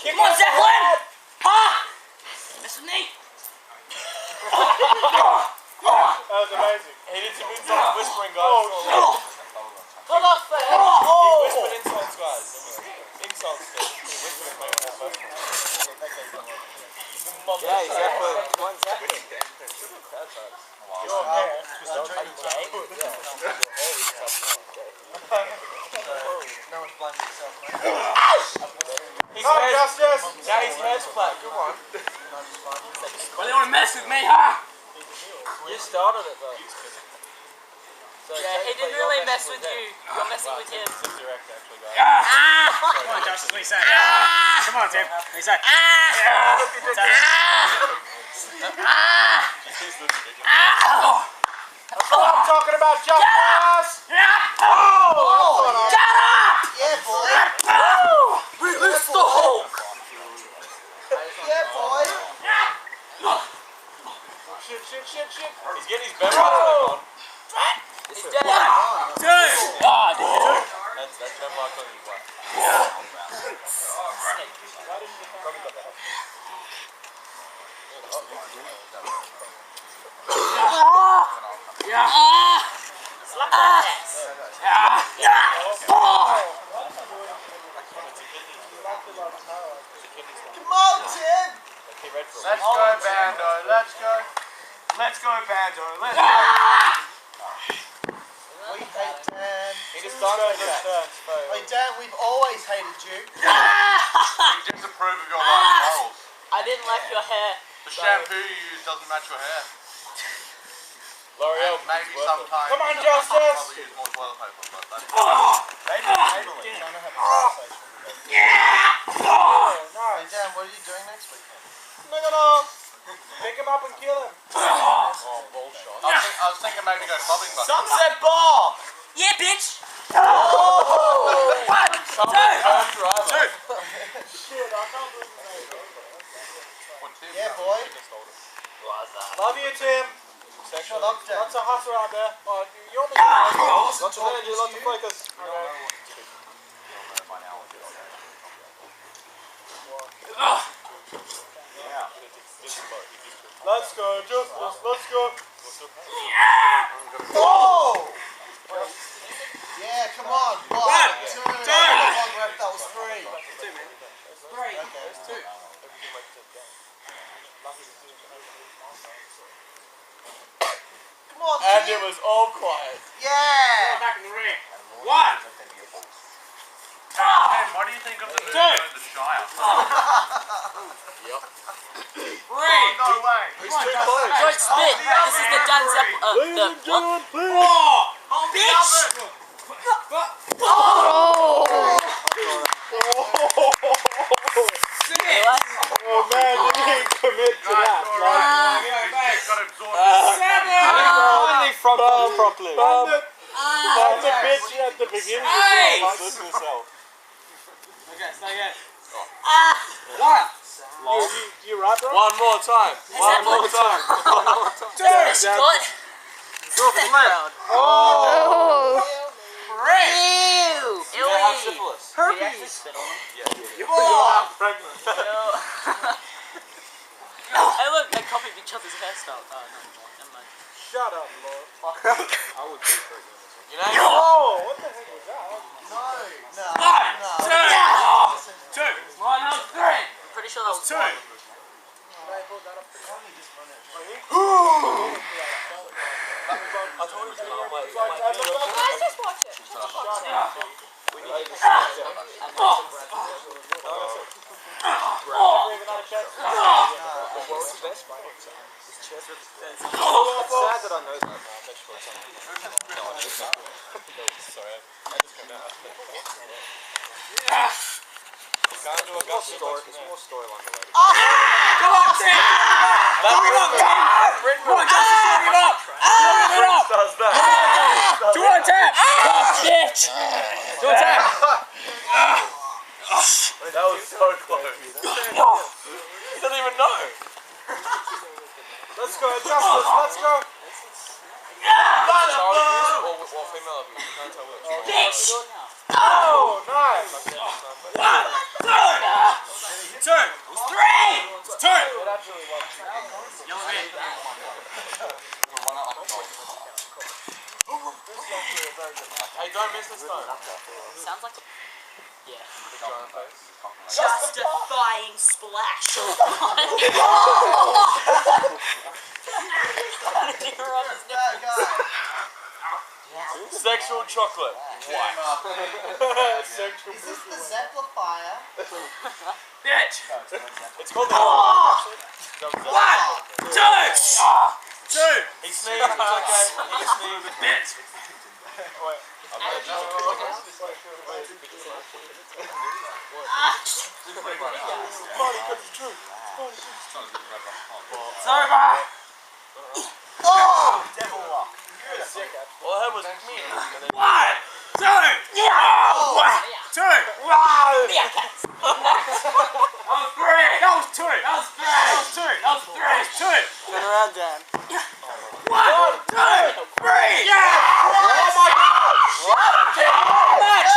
Come on, Zeplin! Huh? Mess with me? That was amazing. He did some inside whispering, guys. Come on, He whispered insults, guys. Insults, he whispered in my ear. Yeah, Zeplin. Come on, Zeplin. Your hair. No one's blaming himself, mate. Come on, Justice! Now his hair's flat, come on. Well, you want to mess with me, huh? You started it, though. So Yeah, he didn't really mess with you. You're messing with him. It's direct, actually, guys. Come on, Justice, what are you saying? Come on, Tim. What are you saying? That's what I'm talking about, Justice! Oh! Shut up! yeah, boy. Release the Hulk! Yeah, boy. Shit. He's getting his belly on. He's dead. Dude. That's Ben Mark on his way. Slap that ass. Come on, Tim. Let's go, Bando. Let's go, Bando. Let's go. We hate Dan. He just started with that. Hey, Dan, we've always hated you. You disapprove of your life morals. I didn't like your hair. The shampoo you use doesn't match your hair. L'Oreal. Maybe sometimes. Come on, Justice! Probably use more toilet paper, but that's Hey, Dan, what are you doing next weekend? Pick him up and kill him. Oh, ball shot. I was thinking maybe go clubbing, but Sunset Bar! Yeah, bitch. Turn driver. Shit, I can't believe it. Yeah, boy. Love you, Tim. Shut up, Dan. Lots of hustle out there. Oh, you're the lots of energy, lots of focus. Let's go, Justice, let's go. Oh! Yeah, come on. One, two. two. That was three. Three. Okay, it's two. Come on, And Tim. it was all quiet. Yeah! Back in the ring. One. what do you think of the movie The Shire? Three. No way. He's too close. Don't spit. This is the Dan Zeplin. Four. Bitch! Oh man, you didn't commit to that. Got absorbed. Finally from properly. That's a bitch at the beginning. Hey! Listen to yourself. Okay. You right, bro? One more time. One more time. Dude, Scott. Oh! Ew. You have syphilis. Herpes. You're not pregnant. Hey, look, they copied each other's hairstyle. Oh, no, never mind. Shut up, Lord. I would be pregnant. You know? Oh, what the heck was that? Two. I'm pretty sure that was Two. one. I told you to be Guys, just watch it. sad that I know that. Sorry, I just came out. Can't do a gossip story. It's more storyline related. Come on, Tim. Come on, Justin, sort it up. Sort it up. Does that? Do you want a tap? Oh, bitch. Do you want a tap? That was so close. He doesn't even know. Let's go, Justice. Let's go. Child abuse or female abuse? You can't tell which. Bitch! Oh, nice. One, two, three. It's two. It actually was. Hey, don't miss this time. Sounds like a... Yeah. Giant face. Justifying splash. Sexual chocolate. Sexual. Is this the Zeplifier? Bitch. It's called the. One, two. He sneezed. It's okay. He sneezed. Bitch. Wait. It's over. Oh! Devil lock. Well, that was me. One, two. One, two. That was three. That was two. That was three. That was two. That was three. That was two. Turn around, Dan. One, two, three. Yeah. Oh my God! Match!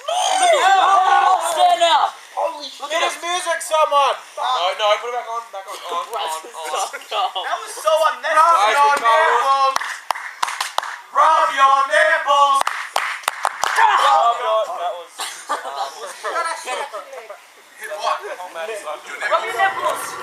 Oh, stand up! Holy Look at his music, someone. No, put it back on. Back on. On. That was so unnecessary. Rub your nipples. Rub your nipples. That was. Hit what? Rub your nipples!